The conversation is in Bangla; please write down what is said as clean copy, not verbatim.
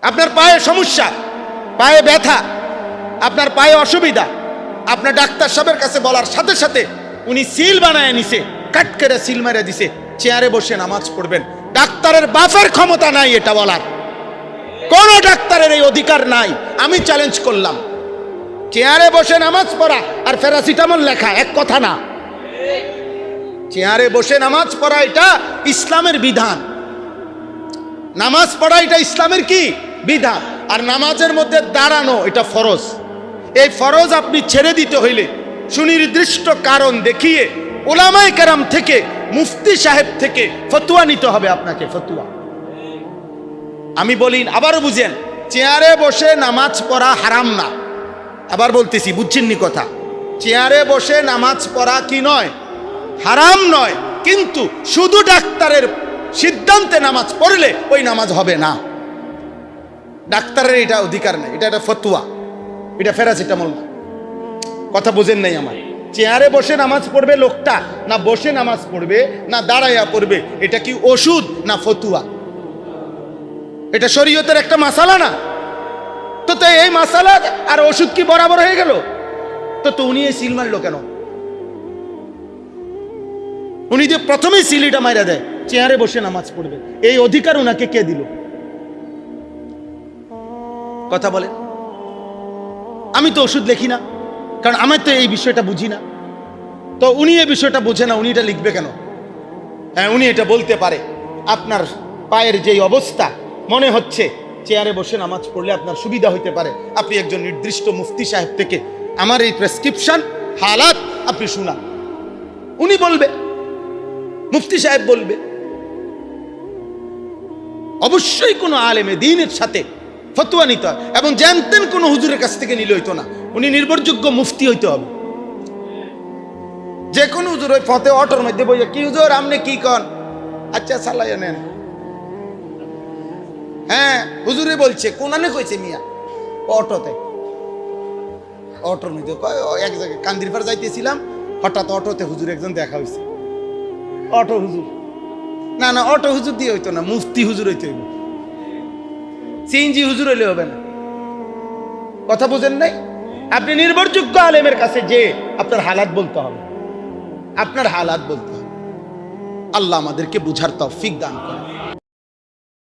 আপনার পায়ে সমস্যা, পায়ে ব্যথা, আপনার পায়ে অসুবিধা, আপনার ডাক্তার সাহেবের কাছে বলার সাথে সাথে উনি সিল বানায় নিছে, কাট করে সিল মেরে দিছে, চেয়ারে বসে নামাজ পড়বেন। ডাক্তারের বাপের ক্ষমতা নাই এটা বলার, কোন ডাক্তারের এই অধিকার নাই। আমি চ্যালেঞ্জ করলাম, চেয়ারে বসে নামাজ পড়া আর প্যারাসিটামল লেখা এক কথা না। চেয়ারে বসে নামাজ পড়া এটা ইসলামের বিধান, নামাজ পড়া এটা ইসলামের কি বিধান। আর নামাজের মধ্যে দাঁড়ানো এটা ফরজ। এই ফরজ আপনি ছেড়ে দিতে হইলে সুনির্দিষ্ট কারণ দেখিয়ে উলামায়ে কেরাম থেকে, মুফতি সাহেব থেকে ফতোয়া নিতে হবে আপনাকে, ফতোয়া। আমি বলি, আবারও বুঝেন, চেয়ারে বসে নামাজ পড়া হারাম না। আবার বলতেছি, বুঝছেননি কথা? চেয়ারে বসে নামাজ পড়া কি নয়? হারাম নয়, কিন্তু শুধু ডাক্তারের সিদ্ধান্তে নামাজ পড়লে ওই নামাজ হবে না। ডাক্তারের এটা অধিকার নেই, এটা একটা ফতোয়া, এটা প্যারাসিটামল না। কথা বোঝেন নাই আমার? চেয়ারে বসে নামাজ পড়বে লোকটা, না বসে নামাজ পড়বে না দাঁড়াইয়া পড়বে, এটা কি ওষুধ না ফতোয়া? এটা শরীয়তের একটা মাসালা না? তো এই মাসালা আর ওষুধ কি বরাবর হয়ে গেল? তো উনি এই সিল মারলো কেন? উনি যে প্রথমেই সিলিটা মাইরা দেয় চেয়ারে বসে নামাজ পড়বে, এই অধিকার উনাকে কে দিল? কথা বলেন। আমি তো ওষুধ লিখি না, কারণ আমি তো এই বিষয়টা বুঝি না। তো উনি এই বিষয়টা বোঝে না, উনি এটা লিখবে কেন? হ্যাঁ, উনি এটা বলতে পারে, আপনার পায়ের যেই অবস্থা মনে হচ্ছে চেয়ারে বসে নামাজ পড়লে আপনার সুবিধা হইতে পারে, আপনি একজন নির্দিষ্ট মুফতি সাহেব থেকে আমার এই প্রেসক্রিপশন হালাত আপনি শুনান। উনি বলবে, মুফতি সাহেব বলবে। অবশ্যই কোনো আলেমে দ্বীনের সাথে ফতোয়া নিতে হয়, এবং জানতেন কোনো হুজুরের কাছ থেকে নিলে হইতো না, উনি নির্ভরযোগ্য মুফতি হইতে হবে। যে কোনো হুজুর ওই ফতে অটোর মধ্যে বইয়া, কি হুজুর আপনি কি কন? আচ্ছা সালাইয়া নেন। হ্যাঁ হুজুরে বলছে, কোনানে কইছে মিয়া? অটোতে, অটোর মধ্যে এক জায়গায় কান্দিরপাড় যাইতেছিলাম, হঠাৎ অটোতে হুজুর একজন দেখা হয়েছে। অটো হুজুর না, না অটো হুজুর দিয়ে হইতো না, মুফতি হুজুর হইতে হইব। সিএনজি হুজুর হইলে হবে না। কথা বুঝেন নাই? আপনি নির্ভরযোগ্য আলেমের কাছে যে আপনার হালাত বলতে হবে, আপনার হালাত বলতে হবে। আল্লাহ আমাদেরকে বুঝার তৌফিক দান করেন।